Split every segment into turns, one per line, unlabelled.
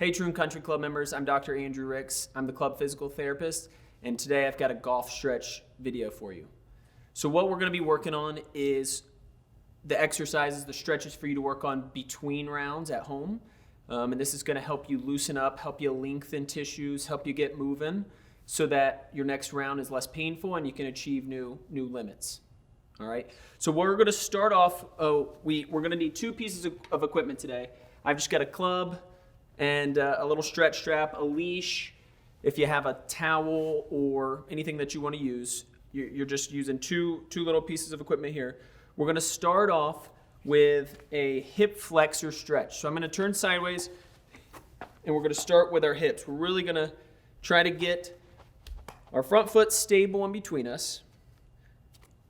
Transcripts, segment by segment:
Hey Troon Country Club members, I'm Dr. Andrew Ricks. I'm the club physical therapist, and today I've got a golf stretch video for you. So what we're going to be working on is the exercises, the stretches for you to work on between rounds at home. And this is going to help you loosen up, help you lengthen tissues, help you get moving so that your next round is less painful and you can achieve new limits. All right, so we're going to start off, we're going to need two pieces of equipment today. I've just got a club and a little stretch strap, a leash. If you have a towel or anything that you want to use, you're just using two little pieces of equipment here. We're going to start off with a hip flexor stretch. So I'm going to turn sideways and we're going to start with our hips. We're really going to try to get our front foot stable in between us.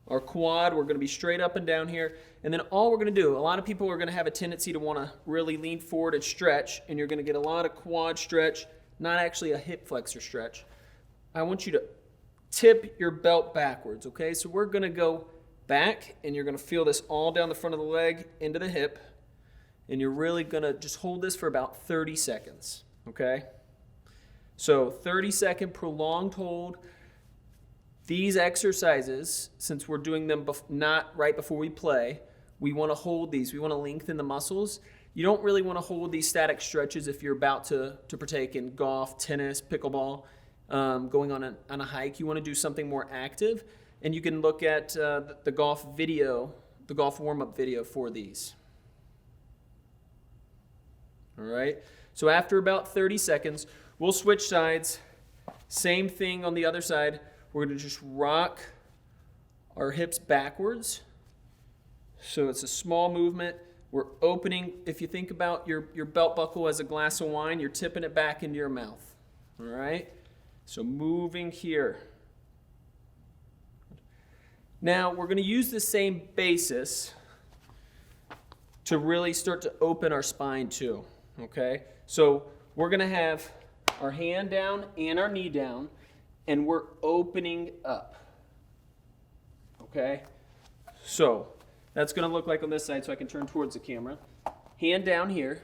Our quad, we're going to be straight up and down here. And then all we're going to do, a lot of people are going to have a tendency to want to really lean forward and stretch, and you're going to get a lot of quad stretch, not actually a hip flexor stretch. I want you to tip your belt backwards, okay? So we're going to go back, and you're going to feel this all down the front of the leg into the hip, and you're really going to just hold this for about 30 seconds, okay? So 30-second prolonged hold. These exercises, since we're doing them not right before we play, we want to hold these. We want to lengthen the muscles. You don't really want to hold these static stretches if you're about to partake in golf, tennis, pickleball, going on a hike. You want to do something more active, and you can look at the golf video, the golf warm-up video for these. All right, so after about 30 seconds, we'll switch sides. Same thing on the other side. We're going to just rock our hips backwards. So it's a small movement. We're opening, if you think about your belt buckle as a glass of wine, you're tipping it back into your mouth. All right? So moving here. Now we're going to use the same basis to really start to open our spine too. Okay? So we're going to have our hand down and our knee down, and we're opening up. Okay? So that's going to look like on this side, so I can turn towards the camera. Hand down here,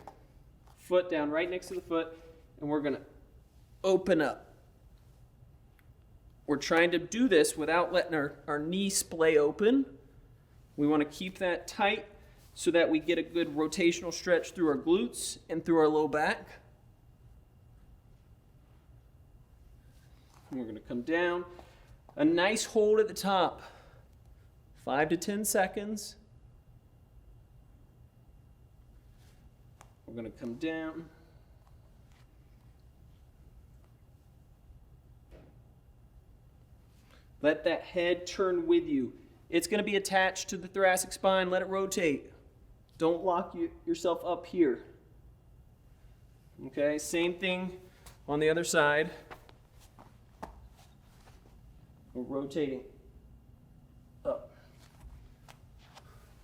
foot down right next to the foot, and we're going to open up. We're trying to do this without letting our knee splay open. We want to keep that tight so that we get a good rotational stretch through our glutes and through our low back. And we're going to come down. A nice hold at the top. 5 to 10 seconds. We're going to come down. Let that head turn with you. It's going to be attached to the thoracic spine. Let it rotate. Don't lock yourself up here. Okay, same thing on the other side. We're rotating up.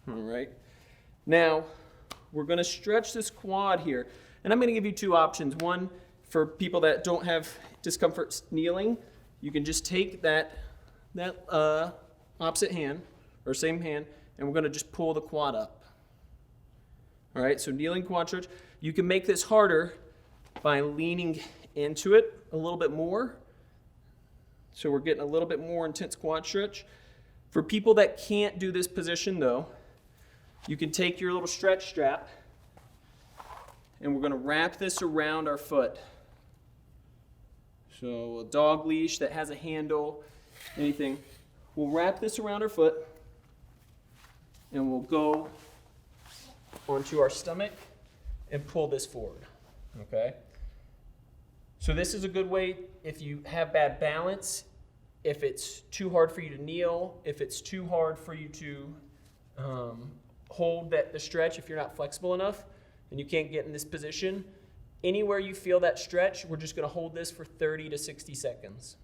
All right. Now, we're going to stretch this quad here. And I'm going to give you two options. One, for people that don't have discomfort kneeling, you can just take that opposite hand, or same hand, and we're going to just pull the quad up. All right, so kneeling quad stretch. You can make this harder by leaning into it a little bit more. So we're getting a little bit more intense quad stretch. For people that can't do this position though, you can take your little stretch strap and we're going to wrap this around our foot. So a dog leash that has a handle, anything. We'll wrap this around our foot and we'll go onto our stomach and pull this forward. Okay? So this is a good way if you have bad balance, if it's too hard for you to kneel, if it's too hard for you to hold the stretch, if you're not flexible enough and you can't get in this position. Anywhere you feel that stretch, we're just going to hold this for 30 to 60 seconds.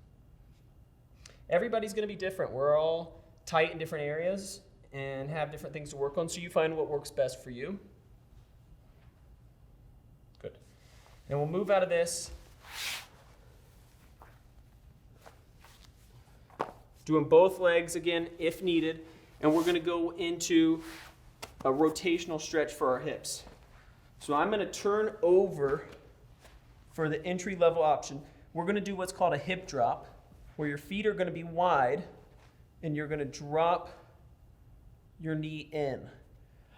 Everybody's going to be different. We're all tight in different areas and have different things to work on, so you find what works best for you. Good. And we'll move out of this. Doing both legs again if needed, and we're going to go into a rotational stretch for our hips. So I'm going to turn over for the entry-level option, we're going to do what's called a hip drop, where your feet are going to be wide, and you're going to drop your knee in.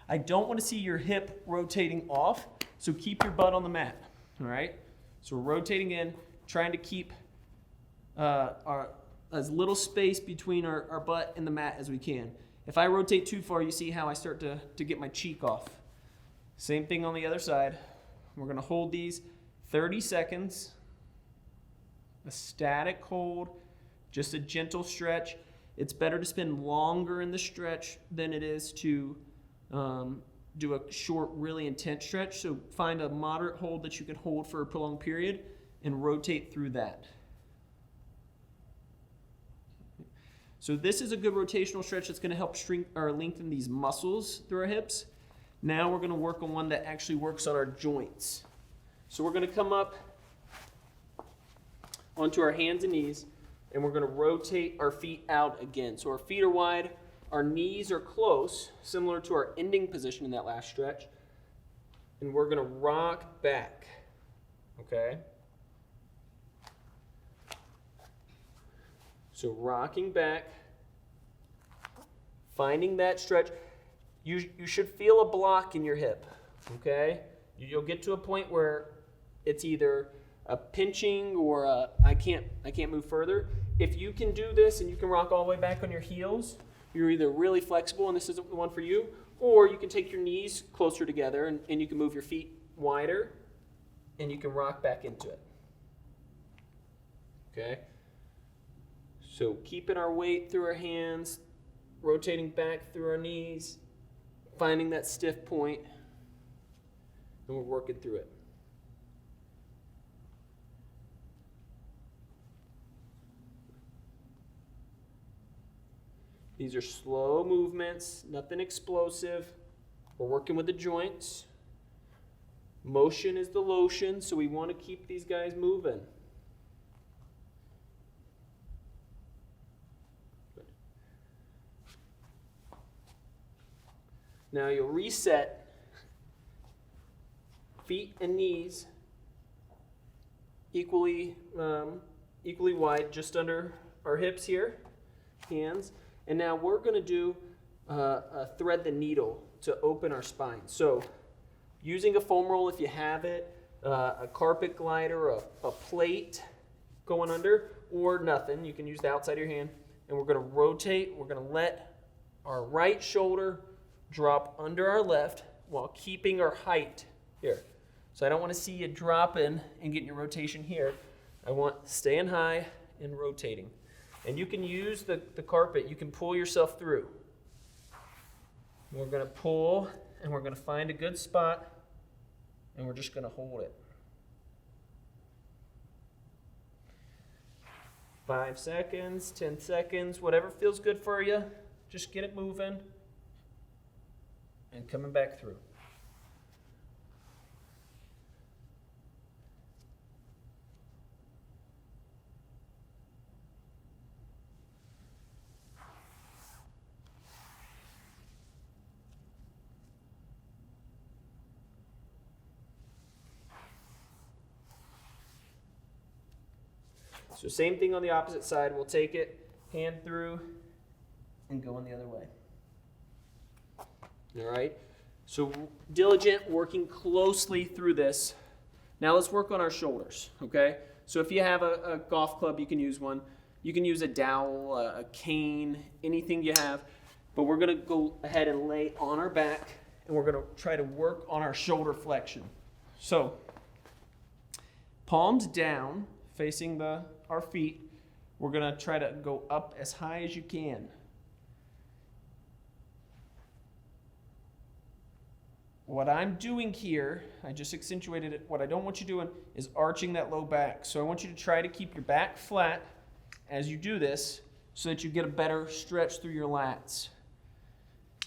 I don't want to see your hip rotating off, so keep your butt on the mat, all right? So we're rotating in, trying to keep as little space between our butt and the mat as we can. If I rotate too far, you see how I start to get my cheek off. Same thing on the other side. We're going to hold these 30 seconds, a static hold, just a gentle stretch. It's better to spend longer in the stretch than it is to do a short, really intense stretch. So find a moderate hold that you can hold for a prolonged period and rotate through that. So this is a good rotational stretch that's going to help shrink or lengthen these muscles through our hips. Now we're going to work on one that actually works on our joints. So we're going to come up onto our hands and knees, and we're going to rotate our feet out again. So our feet are wide, our knees are close, similar to our ending position in that last stretch, and we're going to rock back, okay? So rocking back, finding that stretch. You should feel a block in your hip, okay? You'll get to a point where it's either a pinching or a, I can't move further. If you can do this and you can rock all the way back on your heels, you're either really flexible and this isn't the one for you, or you can take your knees closer together and you can move your feet wider and you can rock back into it, okay? So keeping our weight through our hands, rotating back through our knees, finding that stiff point, and we're working through it. These are slow movements, nothing explosive. We're working with the joints. Motion is the lotion, so we want to keep these guys moving. Now you'll reset feet and knees equally wide, just under our hips here, hands. And now we're going to do a thread the needle to open our spine. So using a foam roll if you have it, a carpet glider, a plate going under, or nothing. You can use the outside of your hand. And we're going to rotate. We're going to let our right shoulder drop under our left while keeping our height here. So I don't want to see you dropping and getting your rotation here. I want staying high and rotating. And you can use the carpet. You can pull yourself through. We're going to pull, and we're going to find a good spot, and we're just going to hold it. 5 seconds, 10 seconds, whatever feels good for you. Just get it moving. And coming back through. So same thing on the opposite side. We'll take it, hand through, and go in the other way. All right, so diligent, working closely through this. Now let's work on our shoulders, okay? So if you have a golf club, you can use one. You can use a dowel, a cane, anything you have. But we're going to go ahead and lay on our back, and we're going to try to work on our shoulder flexion. So palms down, facing our feet. We're going to try to go up as high as you can. What I'm doing here, I just accentuated it. What I don't want you doing is arching that low back. So I want you to try to keep your back flat as you do this so that you get a better stretch through your lats.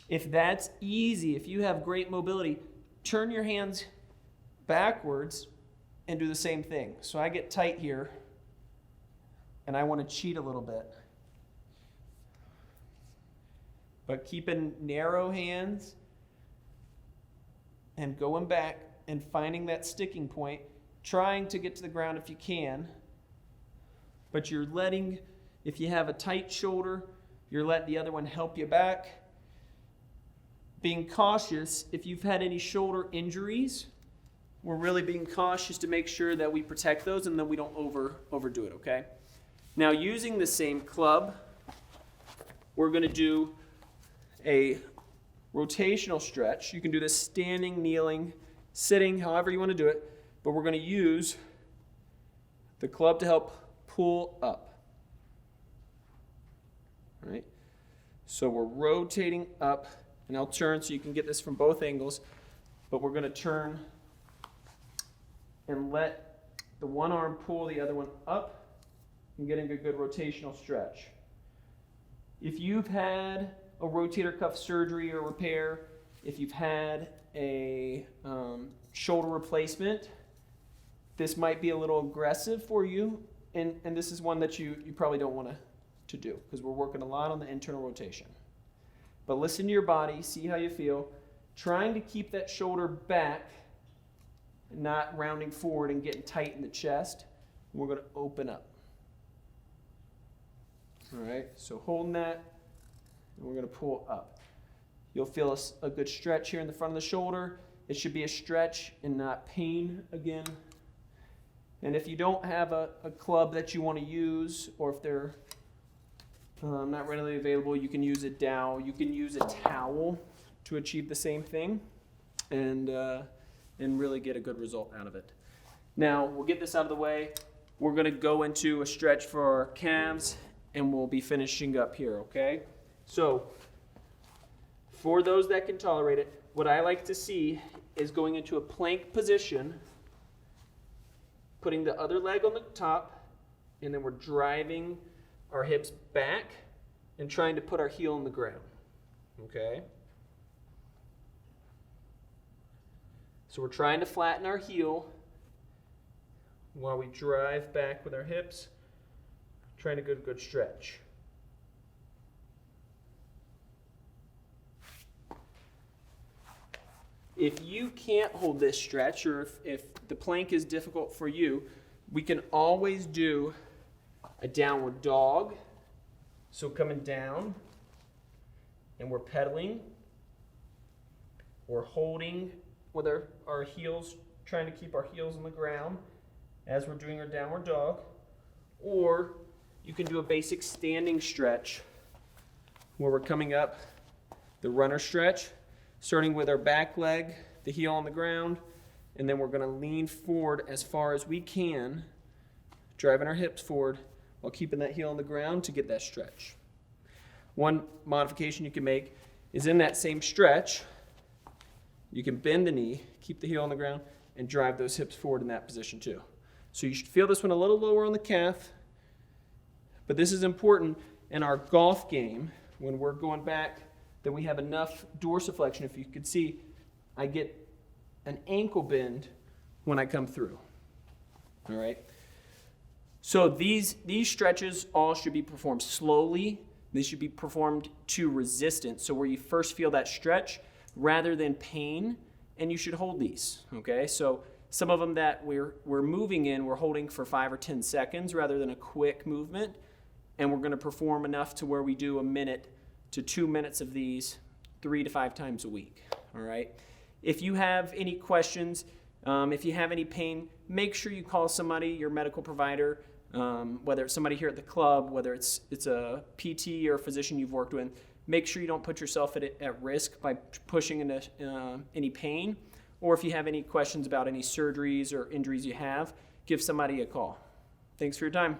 If that's easy, if you have great mobility, turn your hands backwards and do the same thing. So I get tight here and I want to cheat a little bit. But keeping narrow hands and going back and finding that sticking point trying to get to the ground if you can, but you're letting, if you have a tight shoulder, you're letting the other one help you back. Being cautious, if you've had any shoulder injuries, we're really being cautious to make sure that we protect those and then we don't overdo it, okay? Now, using the same club, we're going to do a rotational stretch. You can do this standing, kneeling, sitting, however you want to do it, but we're going to use the club to help pull up. All right? So we're rotating up, and I'll turn so you can get this from both angles, but we're going to turn and let the one arm pull the other one up and getting a good rotational stretch. If you've had a rotator cuff surgery or repair, if you've had a shoulder replacement, this might be a little aggressive for you, and this is one that you probably don't want to do because we're working a lot on the internal rotation. But listen to your body, see how you feel, trying to keep that shoulder back, not rounding forward and getting tight in the chest. We're going to open up. All right, so holding that, and we're going to pull up. You'll feel a good stretch here in the front of the shoulder. It should be a stretch and not pain again. And if you don't have a club that you want to use, or if they're not readily available, you can use a dowel. You can use a towel to achieve the same thing and really get a good result out of it. Now, we'll get this out of the way. We're going to go into a stretch for our calves, and we'll be finishing up here, okay? So, for those that can tolerate it, what I like to see is going into a plank position, putting the other leg on the top, and then we're driving our hips back and trying to put our heel on the ground, okay? So we're trying to flatten our heel while we drive back with our hips, trying to get a good stretch. If you can't hold this stretch, or if the plank is difficult for you, we can always do a downward dog. So coming down, and we're pedaling. We're holding with our heels, trying to keep our heels on the ground as we're doing our downward dog. Or you can do a basic standing stretch where we're coming up the runner stretch, starting with our back leg, the heel on the ground, and then we're going to lean forward as far as we can, driving our hips forward while keeping that heel on the ground to get that stretch. One modification you can make is in that same stretch, you can bend the knee, keep the heel on the ground, and drive those hips forward in that position too. So you should feel this one a little lower on the calf, but this is important in our golf game when we're going back that we have enough dorsiflexion. If you could see, I get an ankle bend when I come through. All right? So these stretches all should be performed slowly. They should be performed to resistance, so where you first feel that stretch rather than pain, and you should hold these, okay? So some of them that we're moving in, we're holding for 5 or 10 seconds rather than a quick movement, and we're going to perform enough to where we do 1 minute to 2 minutes of these 3 to 5 times a week, all right? If you have any questions, if you have any pain, make sure you call somebody, your medical provider, whether it's somebody here at the club, whether it's a PT or a physician you've worked with. Make sure you don't put yourself at risk by pushing into any pain. Or if you have any questions about any surgeries or injuries you have, give somebody a call. Thanks for your time.